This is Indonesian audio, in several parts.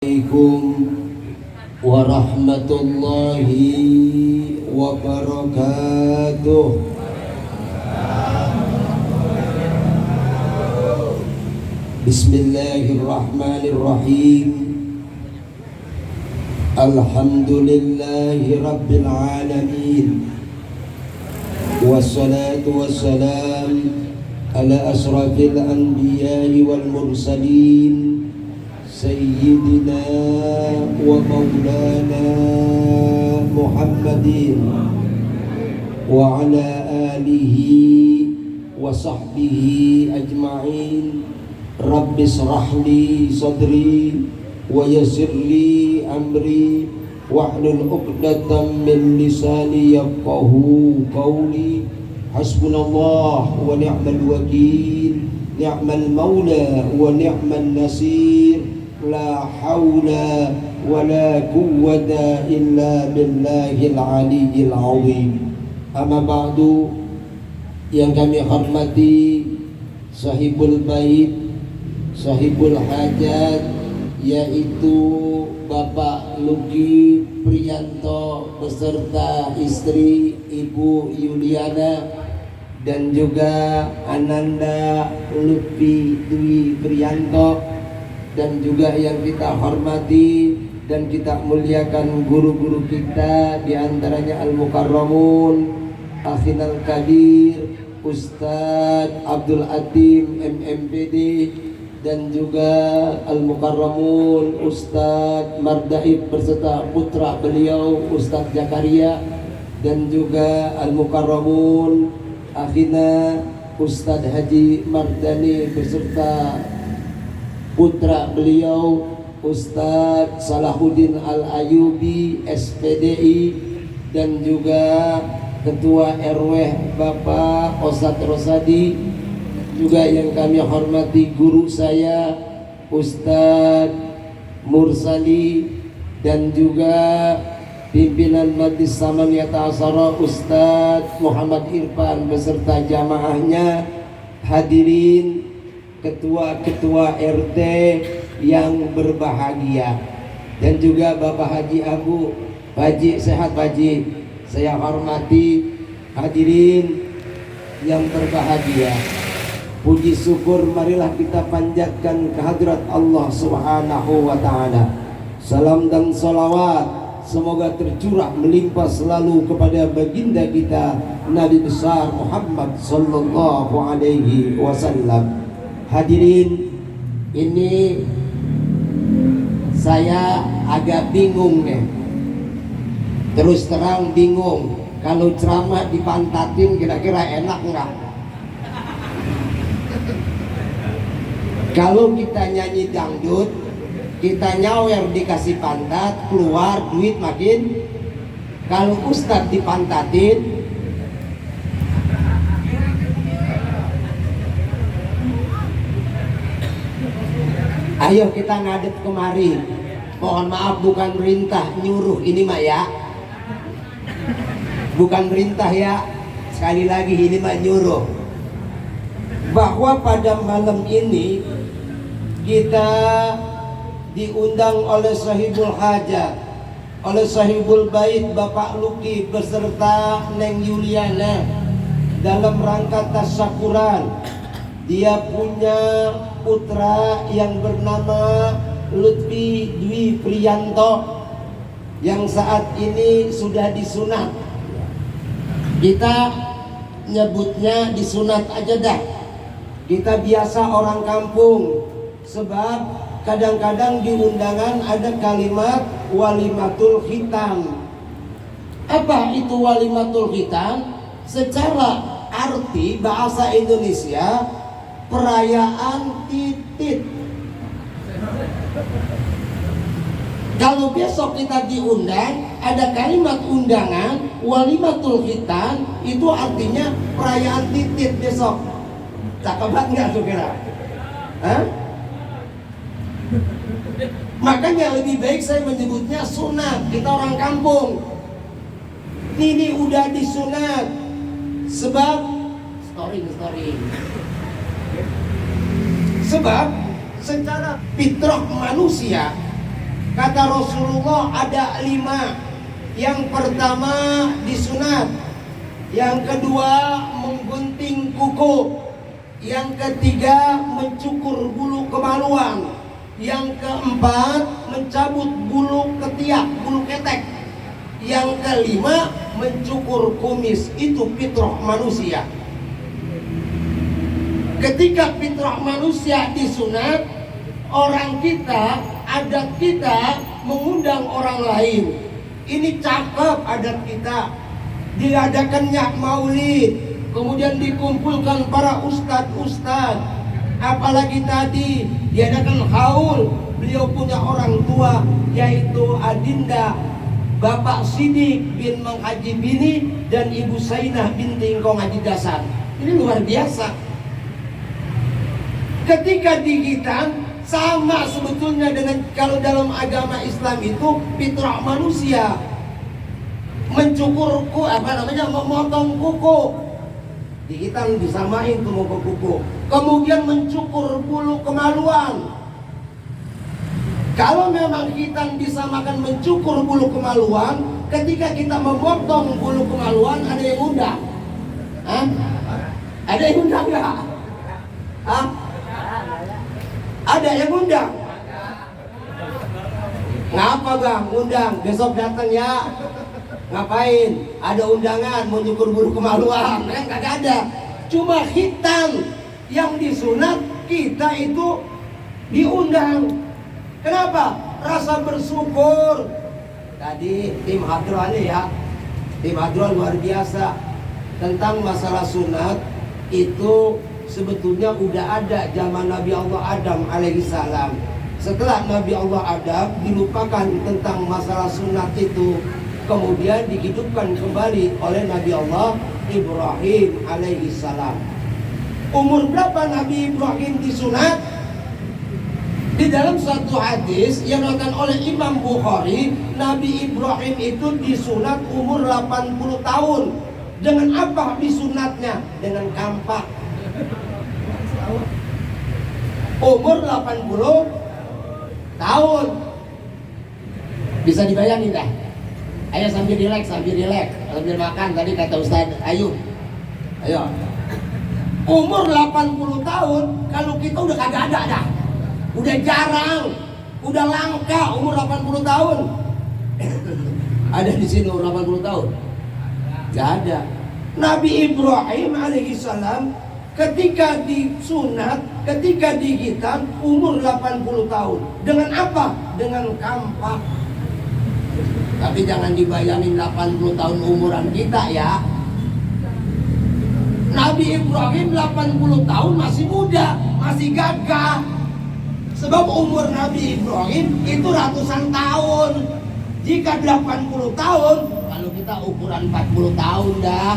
Assalamualaikum warahmatullahi wabarakatuh. Bismillahirrahmanirrahim. Alhamdulillahi rabbil alamin. Wassalatu wassalam ala asrafil anbiya'i wal mursalin Sayyidina wa maulana Muhammadin wa ala alihi wa sahbihi ajma'in. Rabbi srahli sadri wa yassirli amri wahlul 'uqdatam min lisani yafqahu qawli. Hasbunallah wa ni'mal wakil, ni'mal maula wa ni'mal nasir. La haula wa la quwwata illa billahil aliyyil azim. Amma ba'du, yang kami hormati sahibul bait, sahibul hajat, yaitu Bapak Luki Priyanto beserta istri Ibu Yuliana dan juga Ananda Lutfi Dwi Priyanto, dan juga yang kita hormati dan kita muliakan guru-guru kita, diantaranya Al-Mukarramun Akhinal Kadir Ustadz Abdul Atim MMPD, dan juga Al-Mukarramun Ustadz Mardaib beserta putra beliau Ustadz Jakaria, dan juga Al-Mukarramun Akhina Ustadz Haji Mardani beserta putra beliau Ustadz Salahuddin Al-Ayubi SPDI, dan juga Ketua RW Bapak Ustadz Rosadi, juga yang kami hormati guru saya Ustadz Mursali, dan juga pimpinan Majlis Samaniyata Asyara Ustadz Muhammad Irfan beserta jamaahnya, hadirin ketua-ketua RT yang berbahagia, dan juga Bapak Haji Abu. Haji sehat Haji, saya hormati. Hadirin yang berbahagia, puji syukur marilah kita panjatkan kehadirat Allah Subhanahu wa ta'ala. Salam dan salawat semoga tercurah melimpah selalu kepada baginda kita Nabi besar Muhammad sallallahu alaihi wasallam. Hadirin, ini saya agak bingung nih. Terus terang bingung. Kalau ceramah dipantatin kira-kira enak enggak? Kalau kita nyanyi dangdut, kita nyawer dikasih pantat, keluar duit makin. Kalau ustadz dipantatin, ayo kita ngadep kemari. Mohon maaf, bukan perintah, nyuruh ini mah ya. Bukan perintah ya. Sekali lagi ini mah nyuruh. Bahwa pada malam ini kita diundang oleh sahibul hajat, oleh sahibul bait Bapak Luki beserta Neng Yuliana dalam rangka tasyakuran. Dia punya putra yang bernama Lutfi Dwi Priyanto yang saat ini sudah disunat. Kita nyebutnya disunat aja dah. Kita biasa orang kampung, sebab kadang-kadang di undangan ada kalimat walimatul khitam. Apa itu walimatul khitam? Secara arti bahasa Indonesia, perayaan titit. Kalau besok kita diundang, ada kalimat undangan walimatul khitan, itu artinya perayaan titit besok. Cakep banget nggak tuh kira? Hah? Makanya lebih baik saya menyebutnya sunat. Kita orang kampung. Ini udah disunat. Sebab story. Sebab secara fitrah manusia Kata Rasulullah ada 5. Yang pertama disunat, yang kedua menggunting kuku, yang ketiga mencukur bulu kemaluan, yang keempat mencabut bulu ketiak, bulu ketek, yang kelima mencukur kumis. Itu fitrah manusia. Ketika fitrah manusia disunat, orang kita, adat kita mengundang orang lain. Ini cakep adat kita. Diadakannya maulid, kemudian dikumpulkan para ustadz-ustadz. Apalagi tadi diadakan haul. Beliau punya orang tua, yaitu Adinda Bapak Sidik bin Mang Haji Bini dan Ibu Sainah binti Engkong Haji Dasan. Ini luar biasa. Ketika dihitan, sama sebetulnya dengan kalau dalam agama Islam itu fitrah manusia. Mencukur memotong kuku. Dihitan disamain tuh mau kuku. Kemudian mencukur bulu kemaluan. Kalau memang hitan disamakan mencukur bulu kemaluan, ketika kita memotong bulu kemaluan ada yang undang? Hah? Ada yang undang nggak? Hah? Ada yang undang? Ngapa bang? Undang, besok datang ya. Ngapain? Ada undangan mau nyukur bulu kemaluan? Kagak ada. Cuma hitam yang disunat kita itu diundang. Kenapa? Rasa bersyukur. Tadi tim hadroh ini ya, tim hadroh luar biasa tentang masalah sunat itu. Sebetulnya udah ada zaman Nabi Allah Adam alaihissalam. Setelah Nabi Allah Adam dilupakan tentang masalah sunat itu, kemudian dihidupkan kembali oleh Nabi Allah Ibrahim alaihissalam. Umur berapa Nabi Ibrahim disunat? Di dalam satu hadis yang diriwayatkan oleh Imam Bukhari, Nabi Ibrahim itu disunat umur 80 tahun. Dengan apa disunatnya? Dengan kampak. Umur 80 tahun. Bisa dibayangin dah. Ayo sambil rileks, sambil makan tadi kata Ustaz Ayu. Ayo. Umur 80 tahun kalau kita udah kagak ada dah. Udah jarang, udah langka umur 80 tahun. Ada di sini umur 80 tahun? Gak ada. Nabi Ibrahim alaihissalam ketika disunat, ketika dihitan umur 80 tahun. Dengan apa? Dengan kampak. Tapi jangan dibayangin 80 tahun umuran kita ya. Nabi Ibrahim 80 tahun masih muda, masih gagah. Sebab umur Nabi Ibrahim itu ratusan tahun. Jika 80 tahun, kalau kita ukuran 40 tahun dah.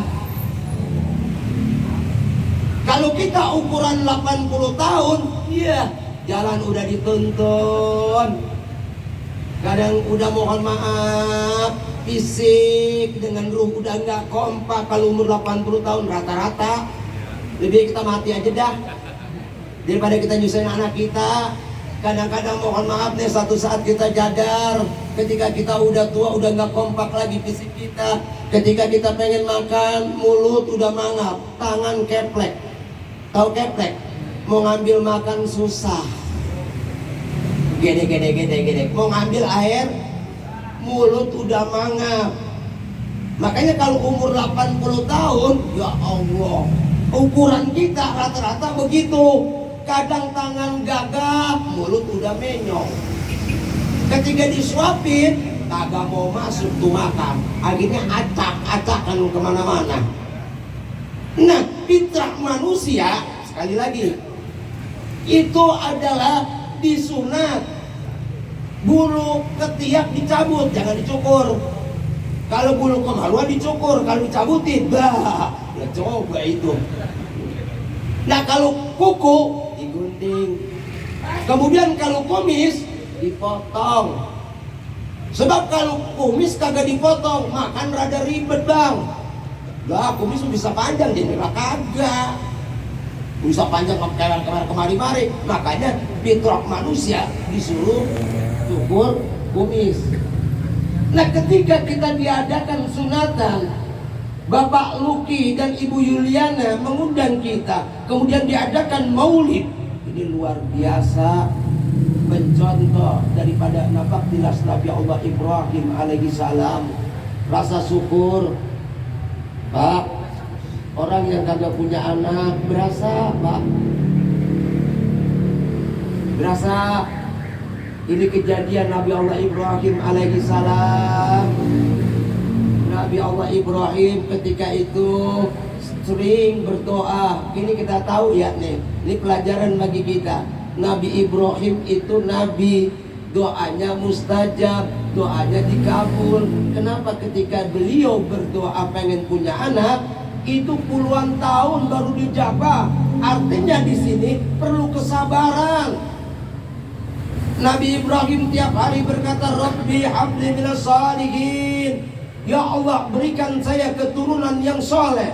Kalau kita ukuran 80 tahun, iya, jalan udah dituntun. Kadang udah mohon maaf, fisik dengan ruh udah nggak kompak. Kalau umur 80 tahun rata-rata, lebih kita mati aja dah daripada kita nyusahin anak kita. Kadang-kadang mohon maaf nih, satu saat kita jadar, ketika kita udah tua, udah nggak kompak lagi fisik kita. Ketika kita pengen makan, mulut udah mangap, tangan keplek. Tahu keplek? Mau ngambil makan susah. Gede. Mau ngambil air, mulut udah mangap. Makanya kalau umur 80 tahun, ya Allah, ukuran kita rata-rata begitu. Kadang tangan gagah, mulut udah menyong. Ketika disuapin, kagak mau masuk tuh makan. Akhirnya acak-acakan kemana-mana. Nah, fitrah manusia, sekali lagi, itu adalah disunat. Bulu ketiak dicabut, jangan dicukur. Kalau bulu kemaluan dicukur, kalau dicabutin, bah, ya coba itu. Nah, kalau kuku digunting. Kemudian kalau kumis dipotong. Sebab kalau kumis kagak dipotong, makan rada ribet bang. Lah kumis bisa panjang, jadi kagak. Bisa panjang kemari-mari. Makanya fitrah manusia disuruh cukur kumis. Nah, ketika kita diadakan sunatan, Bapak Luki dan Ibu Yuliana mengundang kita, kemudian diadakan maulid. Ini luar biasa, mencontoh daripada nafak tilas Nabi Allah Ibrahim alaihi salam. Rasa syukur, Pak. Orang yang kagak punya anak berasa, Pak. Berasa. Ini kejadian Nabi Allah Ibrahim alaihi salam. Nabi Allah Ibrahim ketika itu sering berdoa. Ini kita tahu ya nih. Ini pelajaran bagi kita. Nabi Ibrahim itu nabi, doanya mustajab, doanya dikabul. Kenapa ketika beliau berdoa pengen punya anak, itu puluhan tahun baru dijabah. Artinya di sini perlu kesabaran. Nabi Ibrahim tiap hari berkata, Rabbi habli minas salihin. Ya Allah, berikan saya keturunan yang soleh.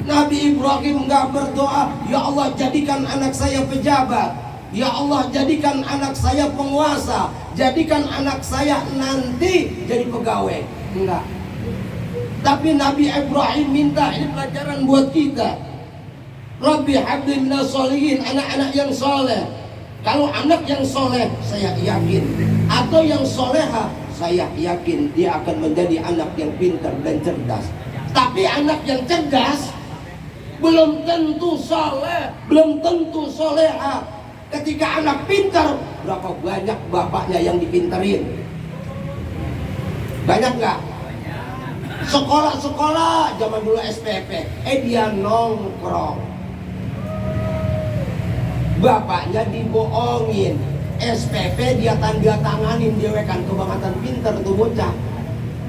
Nabi Ibrahim nggak berdoa, ya Allah jadikan anak saya pejabat, ya Allah jadikan anak saya penguasa, jadikan anak saya nanti jadi pegawai. Enggak. Tapi Nabi Ibrahim minta, ini pelajaran buat kita. Rabbi habli minas salihin, anak-anak yang soleh. Kalau anak yang soleh, saya yakin, atau yang soleha, saya yakin dia akan menjadi anak yang pintar dan cerdas. Tapi anak yang cerdas belum tentu soleh, belum tentu soleha. Ketika anak pintar, berapa banyak bapaknya yang dipinterin? Banyak nggak? Sekolah-sekolah zaman dulu SPP, dia nongkrong. Bapaknya dibohongin, SPP dia tanda tanganin, dia kan kebangetan pinter tuh bocah.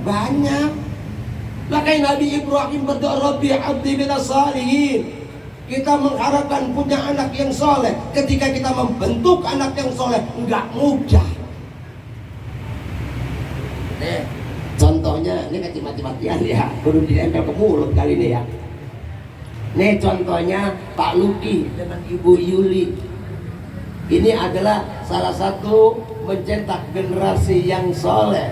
Banyak. Makanya Nabi Ibrahim berdoa, Rabbi abdi minas salihin. Kita mengharapkan punya anak yang soleh. Ketika kita membentuk anak yang soleh, enggak mudah. Contohnya, ini kan mati-matian ya, kudu ditempel ke mulut kali ini ya. Nih contohnya Pak Luki dengan Ibu Yuli. Ini adalah salah satu mencetak generasi yang soleh.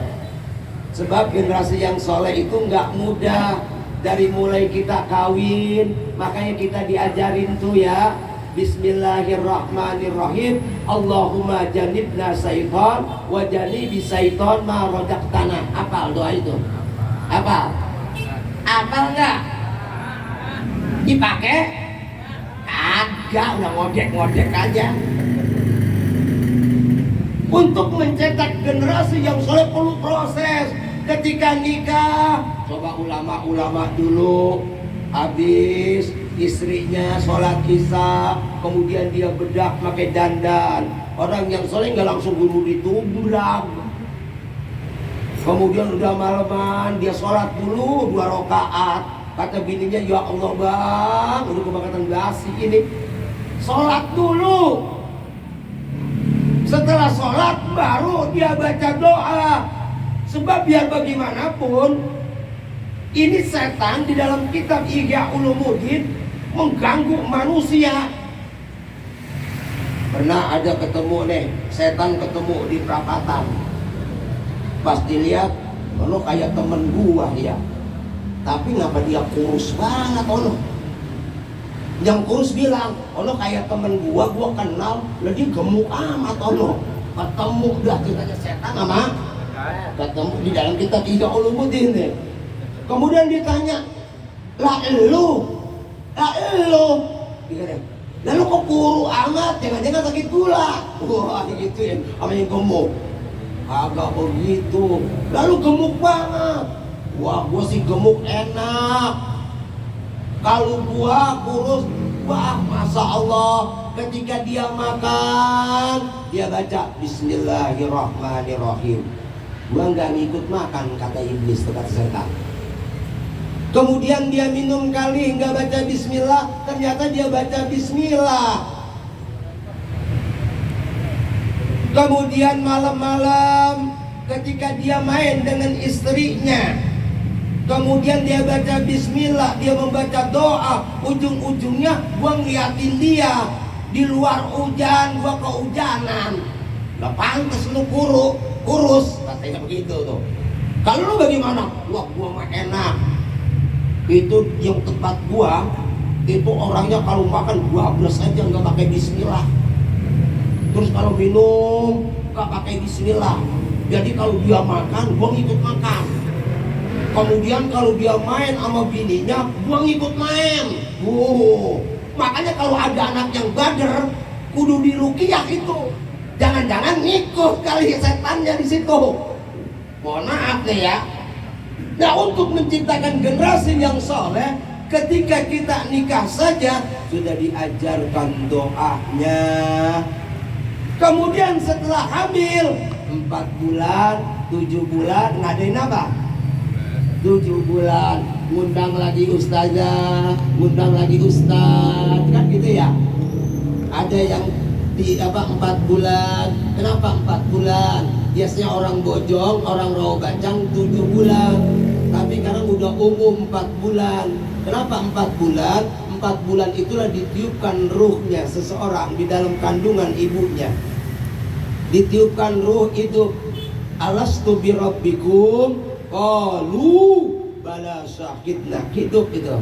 Sebab generasi yang soleh itu nggak mudah. Dari mulai kita kawin, makanya kita diajarin tuh ya, Bismillahirrahmanirrahim. Allahumma janibna syaitan wa janibi syaitan ma razaqtana. Apal doa itu? Apal? Apal nggak? Dipakai? Kagak, udah ngodek-ngodek aja. Untuk mencetak generasi yang soleh perlu proses. Ketika nikah, coba ulama-ulama dulu, habis istrinya sholat isya, kemudian dia bedak pakai dandan. Orang yang soleh nggak langsung buru ditumbrak. Kemudian udah malaman, dia sholat dulu 2 rakaat. Kata bininya, ya Allah bang, udah kebangkatan basi ini. Sholat dulu. Setelah sholat baru dia baca doa. Sebab biar bagaimanapun, ini setan di dalam kitab Ihya Ulumuddin mengganggu manusia. Pernah ada ketemu nih, setan ketemu di perapatan. Pas dilihat, lo kayak temen gua ya. Tapi ngapa dia kurus banget ono? Yang kurus bilang, ono kayak temen gua kenal, lah dia gemuk amat ono. Ketemu dah ceritanya setan sama ketemu di dalam kitab Ihya Ulumuddin nih. Kemudian ditanya, lah elu, lalu kok kuru amat, jangan-jangan sakit gula. Wah digituin, namanya gemuk. Agak begitu, lalu gemuk banget. Wah, gua sih gemuk enak. Kalau gua kurus, wah, masya Allah. Ketika dia makan, dia baca Bismillahirrahmanirrahim. Gua nggak ngikut makan, kata iblis, kata setan. Kemudian dia minum kali, nggak baca Bismillah, ternyata dia baca Bismillah. Kemudian malam-malam, ketika dia main dengan istrinya, kemudian dia baca Bismillah, dia membaca doa. Ujung-ujungnya gua ngeliatin dia di luar hujan, gua kehujanan. Gak pantas lu kuru urus, katanya begitu tuh. Kalau lu bagaimana? Wah, gua mah enak. Itu yang tempat gua, itu orangnya kalau makan gua abres aja nggak pakai bismillah. Terus kalau minum nggak pakai bismillah. Jadi kalau dia makan, gua ngikut makan. Kemudian kalau dia main sama bininya, gua ngikut main. Makanya kalau ada anak yang bader, kudu diruqyah itu. Jangan-jangan ngikut kali setannya di situ. Mohon maaf nih ya. Nah, untuk menciptakan generasi yang soleh, ketika kita nikah saja sudah diajarkan doanya. Kemudian setelah hamil 4 bulan, 7 bulan, ngadain apa? 7 bulan, ngundang lagi ustazah, ngundang lagi ustaz, kan gitu ya. Ada yang di 4 bulan. Kenapa 4 bulan? Biasanya orang Bojong, orang Rawa Bacang 7 bulan. Tapi sekarang udah umum 4 bulan. Kenapa 4 bulan? 4 bulan itulah ditiupkan ruhnya seseorang di dalam kandungan ibunya. Ditiupkan ruh itu. Alastu birabbikum qalu bala syahidna. Hidup itu.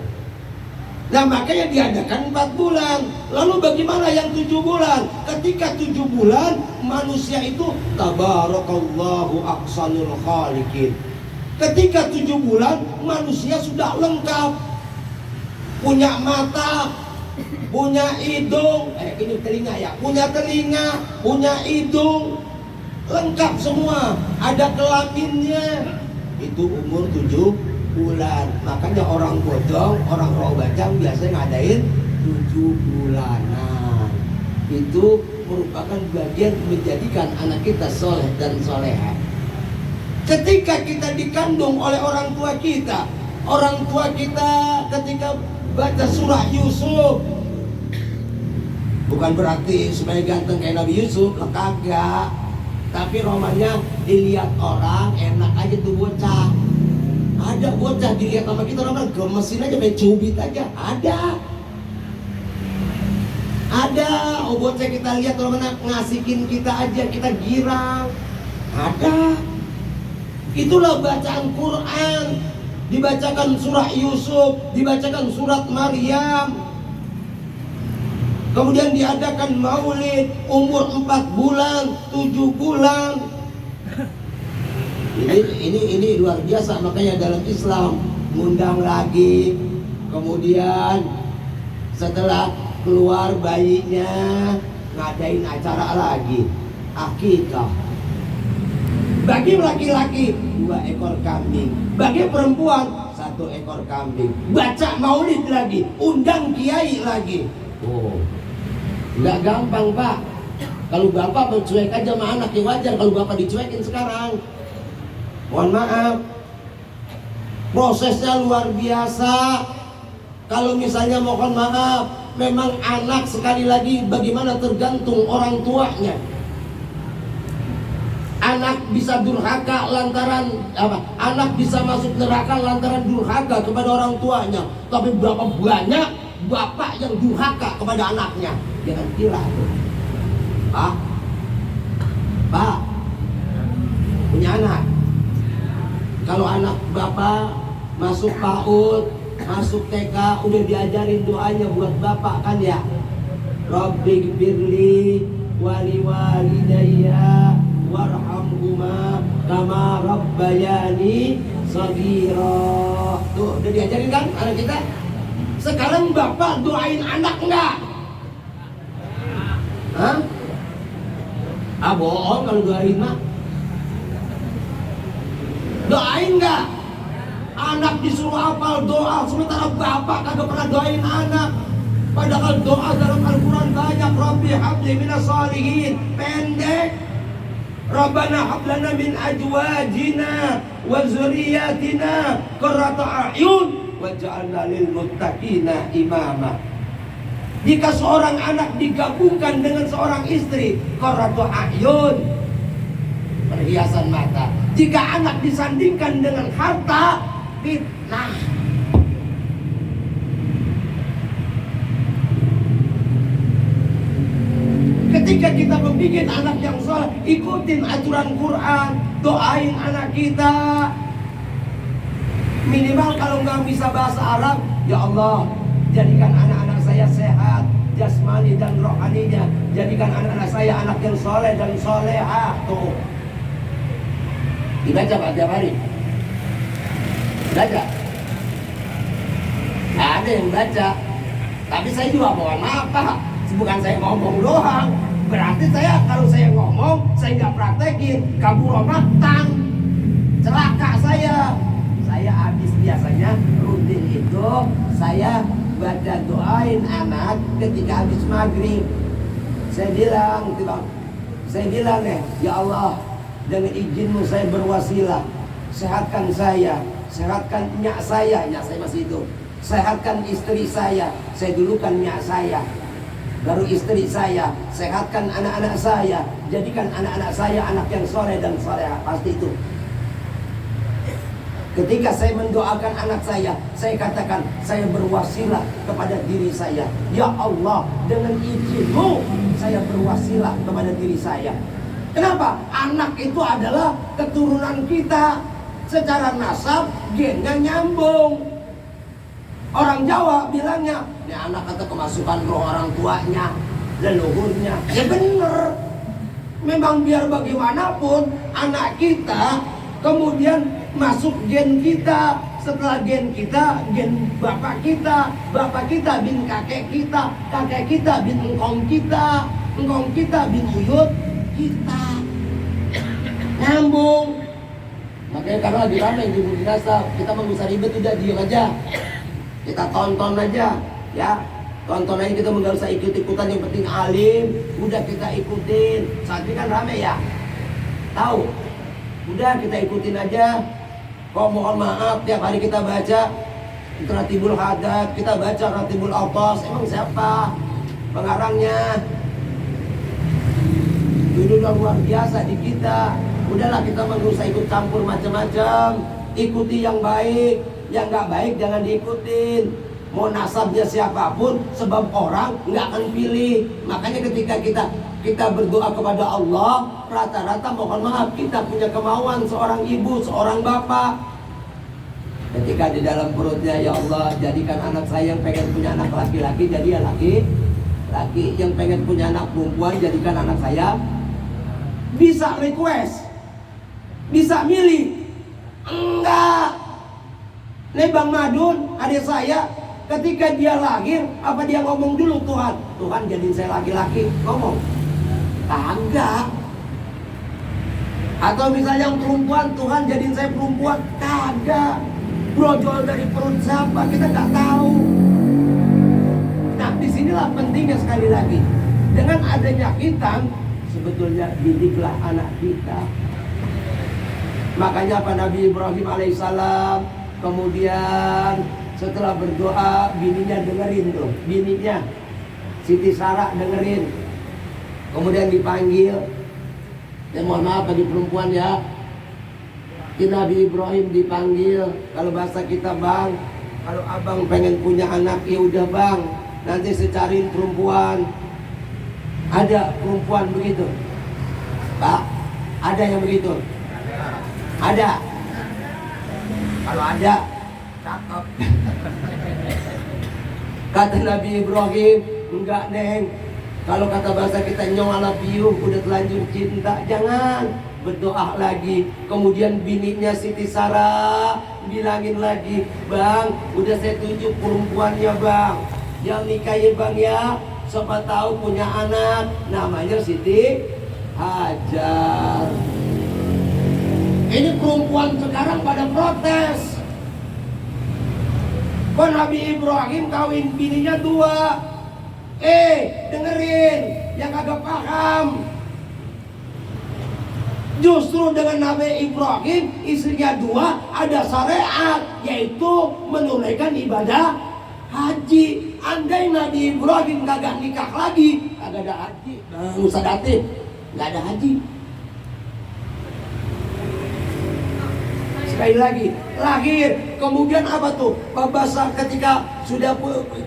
Nah, makanya diadakan 4 bulan. Lalu bagaimana yang 7 bulan? Ketika 7 bulan manusia itu tabarakallahu ahsanul khaliqin. Ketika 7 bulan manusia sudah lengkap. Punya mata, punya hidung, ini telinga ya, punya telinga, punya hidung, lengkap semua. Ada kelaminnya. Itu umur 7 bulan. Makanya orang Bojong, orang Rawa Bacang biasanya ngadain 7 bulanan. Itu merupakan bagian menjadikan anak kita soleh dan soleha. Ketika kita dikandung oleh orang tua kita ketika baca surah Yusuf, bukan berarti supaya ganteng kayak Nabi Yusuf, kagak. Tapi romannya dilihat orang enak aja tuh bocah. Ada bocah dilihat sama kita orang gemesin aja, kayak cubit aja. Ada bocah kita lihat orang ngasihin kita aja, kita girang. Ada. Itulah bacaan Quran. Dibacakan surah Yusuf, dibacakan surat Maryam. Kemudian diadakan maulid umur 4 bulan, 7 bulan. Ini luar biasa. Makanya dalam Islam ngundang lagi. Kemudian setelah keluar bayinya ngadain acara lagi, akikah. Bagi laki-laki 2 ekor kambing, bagi perempuan 1 ekor kambing. Baca maulid lagi, undang kiai lagi. Nggak gampang Pak. Kalau bapak mencuek aja sama anak ya wajar. Kalau bapak dicuekin sekarang, mohon maaf, prosesnya luar biasa. Kalau misalnya mohon maaf, memang anak sekali lagi bagaimana tergantung orang tuanya. Anak bisa durhaka lantaran apa? Anak bisa masuk neraka lantaran durhaka kepada orang tuanya. Tapi berapa banyak bapak yang durhaka kepada anaknya? Jangan kira tuh. Pak punya anak. Kalau anak bapak masuk PAUD, masuk TK, udah diajarin doanya buat bapak kan ya? Rabbi gfirli wali walidayya warhamhuma kama rabbayani shaghira. Tuh udah diajarin kan anak kita? Sekarang bapak doain anak enggak? Bohong kalau doain mah. Doain enggak? Anak disuruh hafal doa, sementara bapak kagak pernah doain anak. Padahal doa dalam Al-Quran banyak. Rabbi habli minas shalihin, pendek. Rabbana hablana min azwajina wa dzurriyyatina qurrata a'yun waj'alna lil muttaqina imama. Jika seorang anak digabungkan dengan seorang istri, qurratu a'yun, perhiasan mata. Jika anak disandingkan dengan harta, fitnah. Ketika kita membuat anak yang soleh, ikutin aturan Quran, doain anak kita. Minimal kalau nggak bisa bahasa Arab, ya Allah, jadikan anak-anak saya sehat jasmani dan rohaninya. Jadikan anak-anak saya anak yang soleh dan solehah. Tuh, dibaca Pak tiap hari. Baca. Ada yang baca. Tapi saya juga mohon maaf Pak, bukan saya ngomong doang. Berarti saya kalau saya ngomong, saya nggak praktekin, kabur matang, celaka saya. Saya habis biasanya rutin itu saya baca doain anak ketika habis maghrib. Saya bilang ya Allah, dengan izinmu saya berwasilah, sehatkan saya, sehatkan nyak saya masih itu, sehatkan istri saya dulukan nyak saya, baru istri saya, sehatkan anak-anak saya, jadikan anak-anak saya anak yang soleh dan solehah. Pasti itu. Ketika saya mendoakan anak saya katakan saya berwasilah kepada diri saya. Ya Allah, dengan izinmu saya berwasilah kepada diri saya. Kenapa? Anak itu adalah keturunan kita. Secara nasab, gennya nyambung. Orang Jawa bilangnya, ini anak kata kemasukan roh orang tuanya, leluhurnya. Ya bener. Memang biar bagaimanapun, anak kita kemudian masuk gen kita. Setelah gen kita, gen bapak kita bin kakek kita bin engkong kita bin uyut kita. Nyambung. Makanya karena lagi ramai di Bunasa, kita nggak usah ribet, udah diem aja. Kita tonton aja, ya. Tonton aja, kita nggak usah ikut-ikutan, yang penting alim. Udah kita ikutin. Saat ini kan ramai ya. Tahu? Udah kita ikutin aja. Kok mohon maaf, tiap hari kita baca Ratibul Hadat, kita baca Ratibul Autos. Emang siapa pengarangnya? Itu udah luar biasa di kita. Udahlah, kita nggak usah ikut campur macam-macam. Ikuti yang baik, yang nggak baik jangan diikutin. Mau nasabnya siapapun, sebab orang nggak akan pilih. Makanya ketika kita berdoa kepada Allah, rata-rata mohon maaf kita punya kemauan seorang ibu, seorang bapak. Ketika di dalam perutnya, ya Allah, jadikan anak saya yang pengen punya anak laki-laki jadi ya laki-laki, yang pengen punya anak perempuan jadikan anak saya bisa request, bisa milih. Enggak. Nih Bang Madun, adik saya, ketika dia lahir, apa dia ngomong dulu Tuhan jadiin saya laki-laki? Ngomong? Kagak. Atau misalnya yang perempuan, Tuhan jadiin saya perempuan? Kagak. Brojol dari perut siapa? Kita nggak tahu. Nah, disinilah pentingnya sekali lagi. Dengan adanya khitan, sebetulnya didiklah anak kita. Makanya apa Nabi Ibrahim alaihissalam kemudian setelah berdoa, bininya dengerin tuh, bininya Siti Sarah dengerin. Kemudian dipanggil. Ya mohon maaf bagi perempuan ya. Nabi Ibrahim dipanggil. Kalau bahasa kita, Bang, kalau abang pengen punya anak, ya udah Bang, nanti secarin perempuan. Ada perempuan begitu, Pak? Ada yang begitu? Ada. Kalau ada, cakep. Kata Nabi Ibrahim, enggak Neng. Kalau kata bahasa kita, nyong ala piuh, udah telanjur cinta. Jangan. Berdoa lagi. Kemudian bininya Siti Sarah bilangin lagi, Bang, udah saya tunjuk perempuannya Bang, yang nikahin Bang ya. Siapa tahu punya anak, namanya Siti Hajar. Ini perempuan sekarang pada protes. Kok Nabi Ibrahim kawin bininya 2? Dengerin yang kagak paham. Justru dengan Nabi Ibrahim istrinya 2, ada syariat, yaitu menunaikan ibadah haji. Andai Nabi Ibrahim kagak nikah lagi, kagak ada haji, musadatin, nggak ada haji. Sekali lagi, lahir, kemudian apa tuh? Pak Basar ketika sudah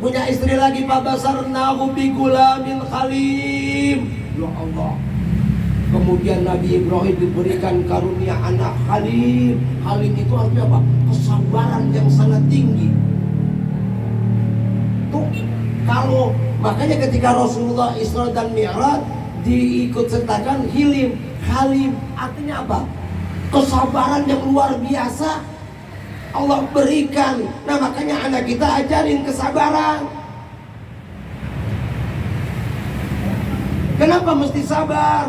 punya istri lagi, Pak Basar nahu bi gulamin khalim, Ya Allah. Kemudian Nabi Ibrahim diberikan karunia anak Halim. Halim itu artinya apa? Kesabaran yang sangat tinggi. Tuh, kalau makanya ketika Rasulullah Isra dan Mi'raj diikut sertakan Hilim, Halim artinya apa? Kesabaran yang luar biasa Allah berikan. Nah makanya anak kita ajarin kesabaran. Kenapa mesti sabar?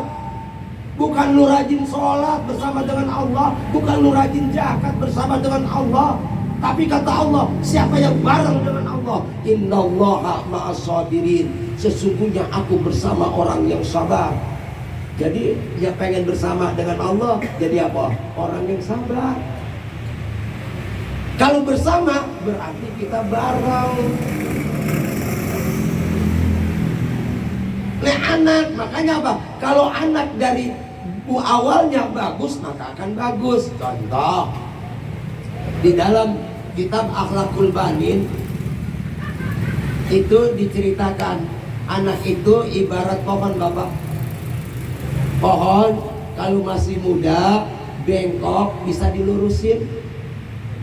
Bukan lu rajin sholat bersama dengan Allah, bukan lu rajin zakat bersama dengan Allah, tapi kata Allah, siapa yang bareng dengan Allah, innallaha ma'as-sabirin, sesungguhnya aku bersama orang yang sabar. Jadi ya pengen bersama dengan Allah, jadi apa? Orang yang sabar. Kalau bersama berarti kita bareng. Anak, makanya apa? Kalau anak dari awalnya bagus maka akan bagus. Contoh di dalam kitab Akhlakul Banin itu diceritakan anak itu ibarat pohon bapak. Pohon kalau masih muda bengkok bisa dilurusin,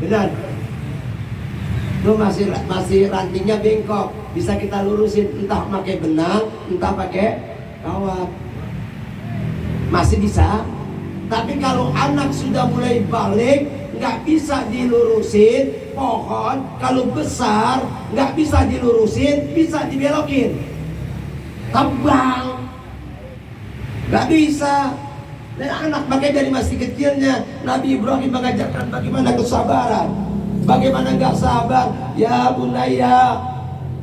benar? Itu masih rantingnya bengkok, bisa kita lurusin, entah pakai benang, entah pakai kawat, masih bisa. Tapi kalau anak sudah mulai balik, nggak bisa dilurusin. Pohon kalau besar nggak bisa dilurusin, bisa dibelokin, tebang, nggak bisa. Dan anak pakai dari masih kecilnya Nabi Ibrahim mengajarkan bagaimana kesabaran, bagaimana nggak sabar. Ya bunaya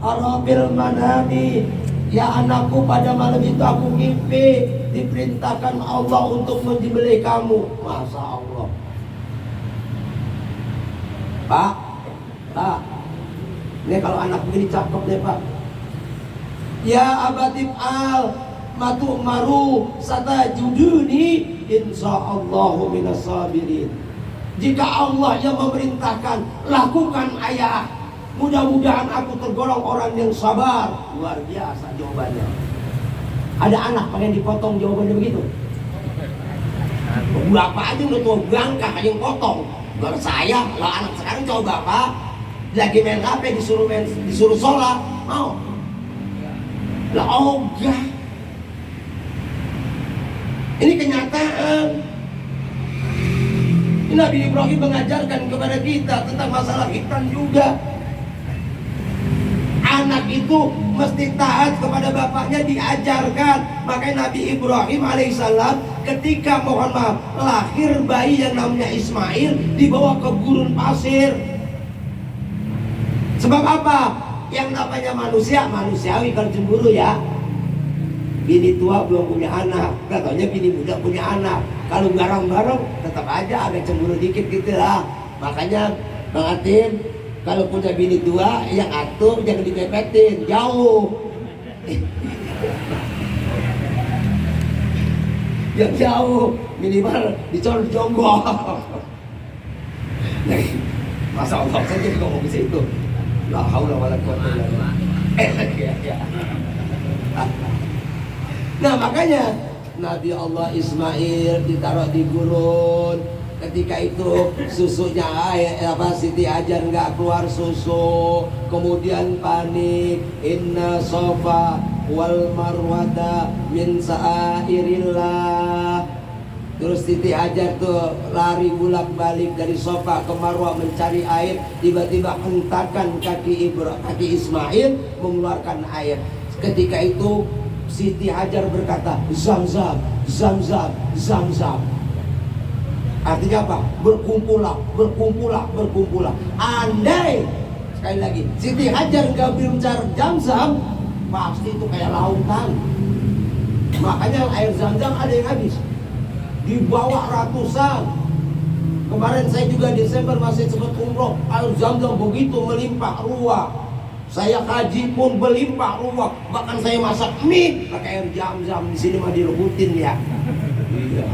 arabil manami, ya anakku pada malam itu aku mimpi diperintahkan Allah untuk menyembelih kamu. Masya Allah. Pak, ini kalau anak begini cakep deh Pak. Ya abatif al matu maru satajuduni insyaallahu minas sabirin. Jika Allah yang memerintahkan, lakukan ayah, mudah-mudahan aku tergolong orang yang sabar. Luar biasa jawabannya. Ada anak pengen dipotong jawabannya begitu. Bapak aja udah tua bangka yang potong. Kalau saya, kalau anak sekarang coba Bapak lagi main HP disuruh sholat, mau? Lah ogah. Ini kenyataan. Nabi Ibrahim mengajarkan kepada kita tentang masalah hitam juga. Anak itu mesti taat kepada bapaknya, diajarkan. Makanya Nabi Ibrahim alaihissalam ketika mohon maaf lahir bayi yang namanya Ismail dibawa ke gurun pasir. Sebab apa? Yang namanya manusia, manusiawi kalau cemburu ya. Bini tua belum punya anak, katanya bini muda punya anak. Kalau bareng-bareng tetap aja ada cemburu dikit gitu lah. Makanya Bang Atin, kalau punya bini tua yang atur jangan dipepetin, jauh. Yang jauh, minimal dicolok jonggol. Masa Allah saja ngomong ke situ. La haula wala quwwata illa billah. Nah makanya Nabi Allah Ismail ditaruh di gurun. Ketika itu susunya Siti Hajar nggak keluar susu, kemudian panik. Inna sofa wal marwata min sa'airillah. Terus Siti Hajar tuh lari bolak-balik dari sofa ke Marwah mencari air. Tiba-tiba hentakan kaki Ismail mengeluarkan air. Ketika itu Siti Hajar berkata, Zam-zam, Zam-zam, Zam-zam. Artinya apa? Berkumpullah, berkumpullah, berkumpullah. Andai, sekali lagi, Siti Hajar nggak bicara Zam-zam, pasti itu kayak lautan. Makanya air Zam-zam ada yang habis. Dibawa ratusan. Kemarin saya juga Desember masih sempat umroh, air Zam-zam begitu melimpah ruah. Saya haji pun berlimpah ruah, bahkan saya masak mie pakai air Zam-zam. Di sini mah direbutin ya. Iya.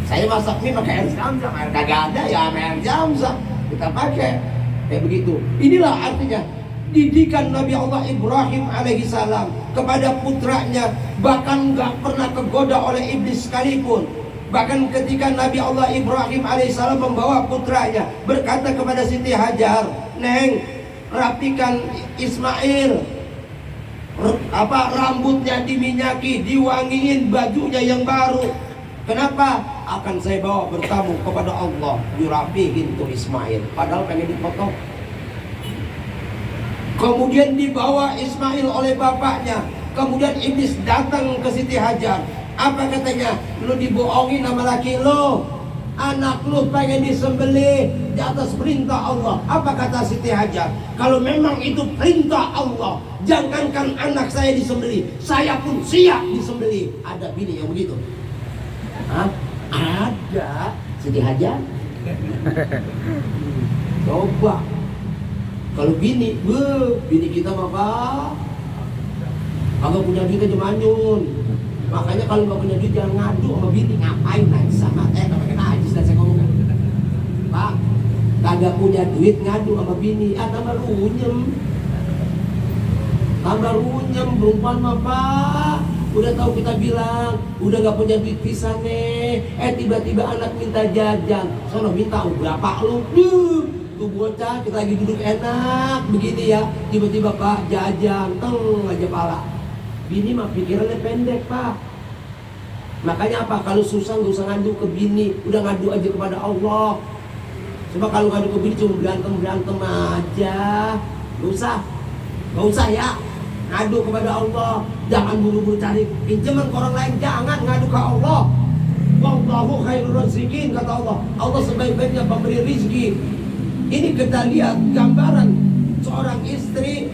Saya masak mie pakai air Zam-zam, air kagak ada ya air Zam-zam kita pakai kayak begitu. Inilah artinya didikan Nabi Allah Ibrahim alaihissalam kepada putranya, bahkan gak pernah kegoda oleh iblis sekalipun. Bahkan ketika Nabi Allah Ibrahim alaihissalam membawa putranya, berkata kepada Siti Hajar, "Neng, rapikan Ismail, rambutnya diminyaki, diwangiin, bajunya yang baru. Kenapa? Akan saya bawa bertamu kepada Allah." Dirapihin tuh Ismail, padahal pengen dipotong. Kemudian dibawa Ismail oleh bapaknya. Kemudian iblis datang ke Siti Hajar. Apa katanya? "Lu dibohongin sama laki lu, anak lu pengen disembelih di atas perintah Allah." Apa kata Siti Hajar? "Kalau memang itu perintah Allah, jangankan anak saya disembelih, saya pun siap disembelih." Ada bini yang begitu? Hah? Ada. Siti Hajar? Coba kalau bini kita mah Pak, kalau punya duit aja manyun. Makanya kalau nggak punya duit jangan ngadu sama bini. Ngapain najis sama pakai najis dan saya ngomong, Pak, kagak punya duit ngadu sama bini, tambah runyem. Perempuan mah Pak, udah tahu kita bilang udah nggak punya duit pisan nih, tiba-tiba anak minta jajan, sono minta berapa lu? Tuh bocah kita lagi duduk enak begini ya, tiba-tiba Pak jajan, aja pala. Bini mah pikirannya pendek Pak. Makanya apa? Kalau susah nggak usah ngadu ke bini, udah ngadu aja kepada Allah. Coba kalau ngadu ke bini cuma berantem aja, nggak usah ya. Ngadu kepada Allah, jangan buru-buru cari pinjaman ke orang lain, jangan ngadu ke Allah. Wallahu khairur raziqin, kata Allah. Allah sebaik-baiknya pemberi rizki. Ini kita lihat gambaran seorang istri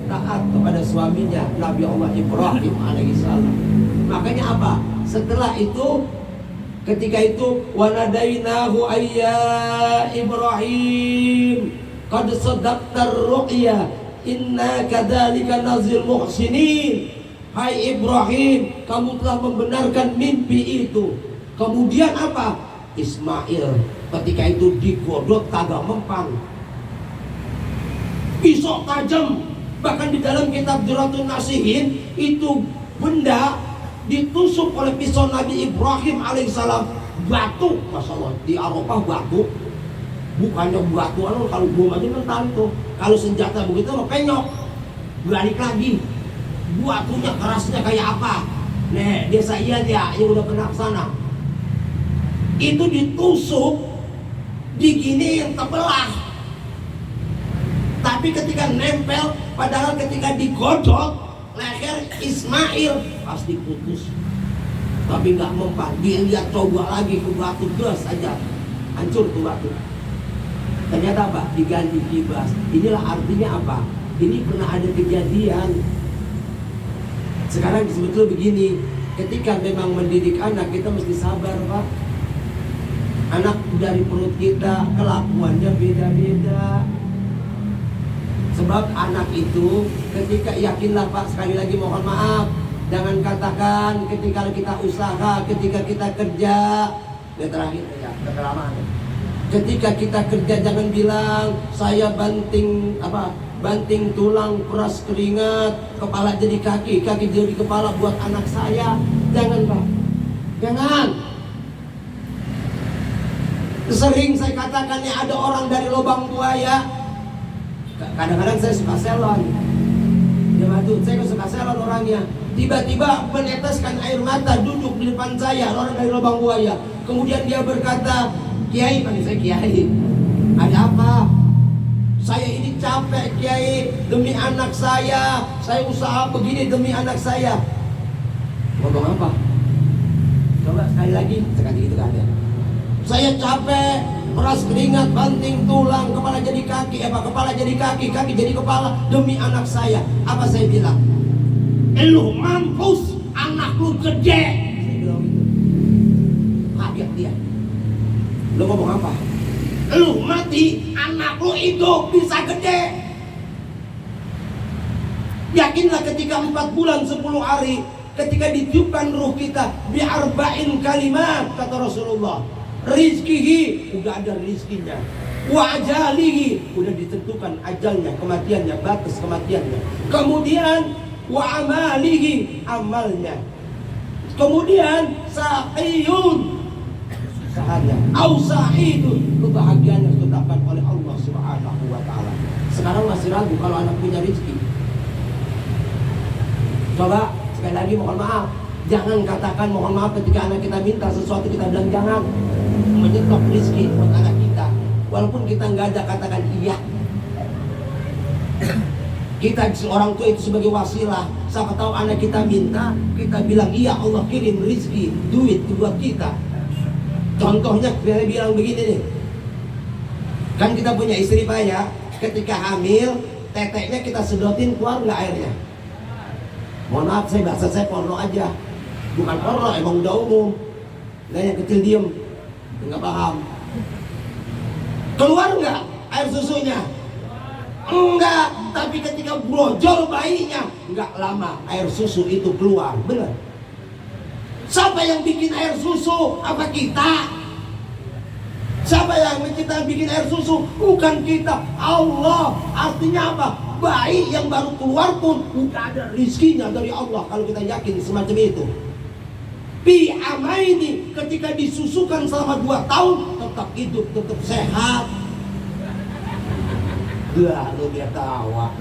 taat kepada suaminya, Nabi Allah Ibrahim alaihissalam. Makanya apa? Setelah itu, ketika itu, wanadainahu ayya Ibrahim qad sadaqtar ru'ya inna kadzalika nazil muhsinin. Hai Ibrahim, kamu telah membenarkan mimpi itu. Kemudian apa? Ismail ketika itu digodok kagak mempan, pisau tajam. Bahkan di dalam kitab Duratun Nasihin itu benda ditusuk oleh pisau Nabi Ibrahim alaihissalam, batu. Masya Allah, di Arafah batu, bukannya batu kalau bom aja mental tuh. Kalau senjata begitu lo penyok, balik lagi. Batunya kerasnya kayak apa? Nih desa iya dia yang udah pernah kesana, itu ditusuk, diginiin terbelah. Tapi ketika nempel, padahal ketika digodok leher Ismail pasti putus. Tapi nggak mempan. Dia lihat coba lagi ke batu, gas aja hancur tuh batu. Ternyata apa? Diganti kibas. Inilah artinya apa? Ini pernah ada kejadian. Sekarang sebetulnya begini, ketika memang mendidik anak, kita mesti sabar Pak. Anak dari perut kita kelakuannya beda-beda. Sebab anak itu ketika, yakinlah Pak, sekali lagi mohon maaf, jangan katakan ketika kita usaha, ketika kita kerja, yang terakhir ya, kelamaan. Ketika kita kerja jangan bilang saya banting tulang, peras keringat, kepala jadi kaki, kaki jadi kepala buat anak saya. Jangan Pak, jangan. Sering saya katakan ya, ada orang dari lubang buaya. Kadang-kadang saya suka selon, ya waduh, saya suka selon orangnya. Tiba-tiba meneteskan air mata duduk di depan saya, orang dari lubang buaya. Kemudian dia berkata, "Kiai," panggil saya Kiai, "ada apa?" "Saya ini capek Kiai, demi anak saya usaha begini demi anak saya." Ngomong apa? Coba sekali lagi, sekali gitu kan ya. "Saya capek, peras keringat, banting tulang, kepala jadi kaki, kepala jadi kaki, kaki jadi kepala demi anak saya." Apa saya bilang? "Lu mampus, anak lu gede." Saya bilang gitu. Kaget dia. Lu ngomong apa? "Lu mati, anak lu hidup bisa gede." Yakinlah ketika 4 bulan 10 hari, ketika ditiupkan ruh kita, bi'arba'in kalimat, kata Rasulullah, rizkihi, udah ada rizkinya. wa ajalihi, udah ditentukan ajalnya, kematiannya, batas kematiannya. Kemudian wa amalihi, amalnya. Kemudian sa'iyun, usahanya, au sa'idun, kebahagiaan yang ditetapkan oleh Allah Subhanahu wa taala. Sekarang masih ragu kalau anak punya rezeki. Coba sekali lagi mohon maaf, jangan katakan mohon maaf ketika anak kita minta sesuatu, kita bilang jangan. Menyetok rezeki buat anak kita. Walaupun kita nggak ada, katakan iya. Kita orang tua itu sebagai wasilah. Siapa tahu anak kita minta, kita bilang iya, Allah kirim rezeki, duit buat kita. Contohnya kita bilang begini nih. Kan kita punya istri Pak ya, ketika hamil, teteknya kita sedotin, keluar nggak airnya? Mohon maaf, bahasa saya porno aja. Bukan porno, emang udah umum. Nah yang kecil diem, nggak paham. Keluar nggak air susunya? Enggak, tapi ketika brojol bayinya, nggak lama air susu itu keluar, benar? Siapa yang bikin air susu? Apa kita? Siapa yang bikin air susu? Bukan kita, Allah. Artinya apa? Bayi yang baru keluar pun udah ada rizkinya dari Allah, kalau kita yakin semacam itu. Bi amaini, ketika disusukan selama 2 tahun, tetap hidup, tetap sehat. Lalu dia tawa.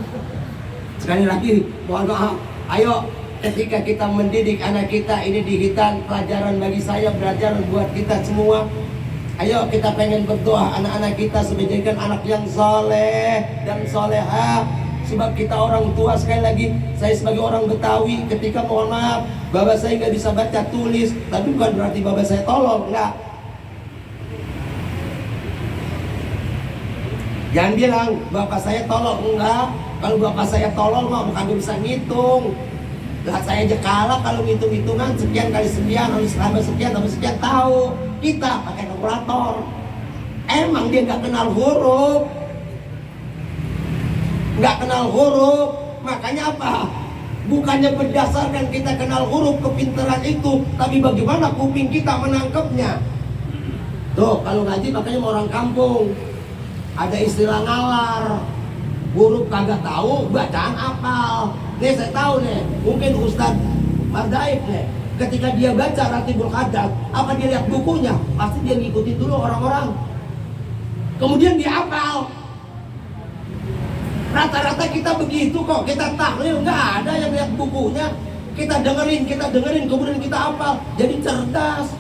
Sekali lagi, mohon maaf. Ayo, ketika kita mendidik anak kita, ini di Hitan, pelajaran bagi saya, pelajaran buat kita semua. Ayo kita pengen berdoa anak-anak kita menjadikan anak yang soleh dan soleha. Sebab kita orang tua, sekali lagi, saya sebagai orang Betawi, ketika mohon maaf, bapak saya nggak bisa baca tulis, tapi bukan berarti bapak saya tolol, enggak. Jangan bilang bapak saya tolol, enggak. Kalau bapak saya tolol mah bukan bisa ngitung. Lah saya aja kalah kalau ngitung-hitungan sekian kali sekian, harus tambah sekian tambah sekian, tahu. Kita pakai kalkulator. Emang dia nggak kenal huruf. Nggak kenal huruf, makanya apa? Bukannya berdasarkan kita kenal huruf kepintaran itu, tapi bagaimana kuping kita menangkapnya. Tuh kalau ngaji makanya orang kampung ada istilah ngalar, huruf kagak tahu, bacaan apal. Nih saya tahu nih, mungkin Ustadz Mardaif nih, ketika dia baca Ratibul Haddad, apa dia lihat bukunya? Pasti dia ngikutin dulu orang-orang, kemudian dia hafal. Rata-rata kita begitu kok, kita tahlil, nggak ada yang lihat bukunya. Kita dengerin, kemudian kita hafal, jadi cerdas.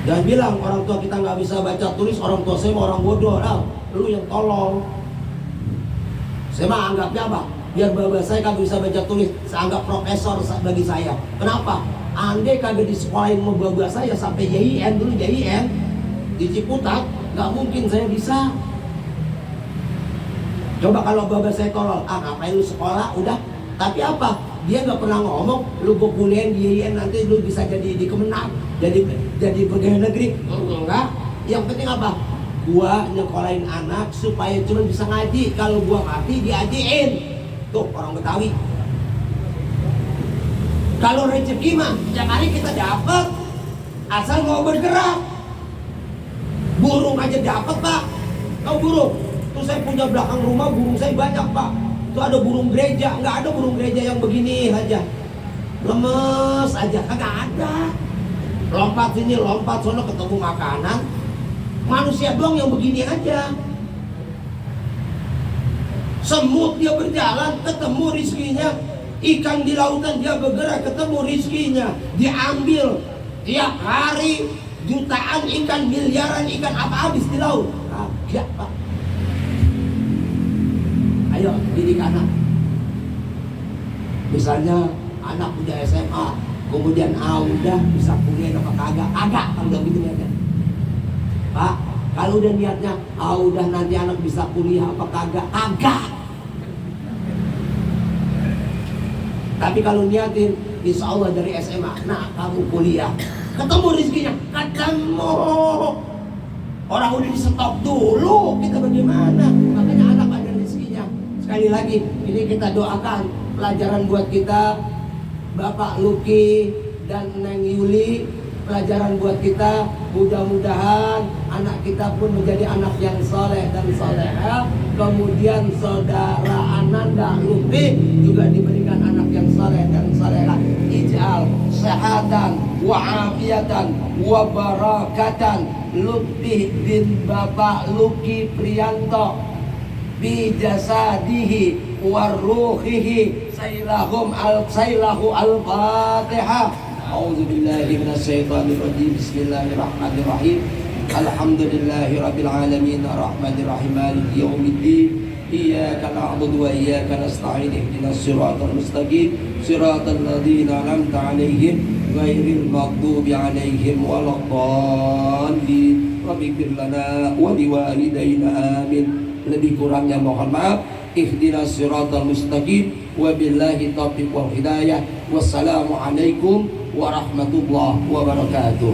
Jangan bilang orang tua kita nggak bisa baca tulis, orang tua saya orang bodoh. Nah, lu yang tolong. Saya mah anggapnya apa? Biar bapak saya kagak bisa baca tulis, saya anggap profesor bagi saya. Kenapa? Andai kagak disekolahin sama bapak saya sampai JIN, dulu JIN di Ciputat, nggak mungkin saya bisa. Coba kalau bapak saya tolol, ngapain lu sekolah, udah. Tapi apa? Dia nggak pernah ngomong, lu gue kuliah di IAIN nanti lu bisa jadi di Kemenang, jadi pegawai negeri. Enggak. Yang penting apa? Gua nyekolahin anak supaya cuma bisa ngaji. Kalau gua mati diajiin. Tuh orang Betawi. Kalau rezeki mah tiap hari kita dapat, asal mau bergerak. Burung aja dapat Pak. Tahu burung? Tuh saya punya belakang rumah burung saya banyak Pak. Tuh ada burung gereja, nggak ada burung gereja yang begini aja, lemes aja, kagak ada. Lompat sini, lompat sono, ketemu makanan. Manusia doang yang begini aja. Semut dia berjalan, ketemu rizkinya. Ikan di lautan dia bergerak, ketemu rizkinya. Diambil tiap hari jutaan ikan, miliaran ikan, apa habis di laut? Kagak Pak. Ayo didik anak. Misalnya anak udah SMA, kemudian udah bisa kuliah apa kagak? Kagak kalau udah gitu niatnya. Pak, kalau udah niatnya udah nanti anak bisa kuliah apa kagak? Kagak. Tapi kalau niatin, insya Allah dari SMA, nah kamu kuliah, ketemu rezekinya, ketemu. Orang udah di stop dulu, kita bagaimana? Makanya anak ada rezekinya. Sekali lagi, ini kita doakan pelajaran buat kita, Bapak Luki dan Neng Yuli, pelajaran buat kita. Mudah-mudahan anak kita pun menjadi anak yang soleh dan soleha. Kemudian saudara Ananda Lutfi juga diberikan anak yang soleh dan soleha. Ij'al sehatan wa afiatan wa barakatan Lutfi bin Bapak Luki Priyanto bi jasadihi wa ruhihi sailahum sailahu al-Fatihah. A'udzu billahi minasyaitonir rajim. Bismillahirrahmanirrahim. Alhamdulillahi rabbil alamin arrahmanir rahim maliki yaumiddin. Iyyaka na'budu wa iyyaka nasta'in ihdinas siratal mustaqim siratal ladzina an'amta 'alaihim ghairil maghdubi 'alaihim waladdallin. Rabbighfir lana wa liwalidayna amin. Lebih kurangnya mohon maaf. Ihdinas siratal mustaqim wa billahi taufiq wal hidayah. Wassalamualaikum warahmatullahi wabarakatuh.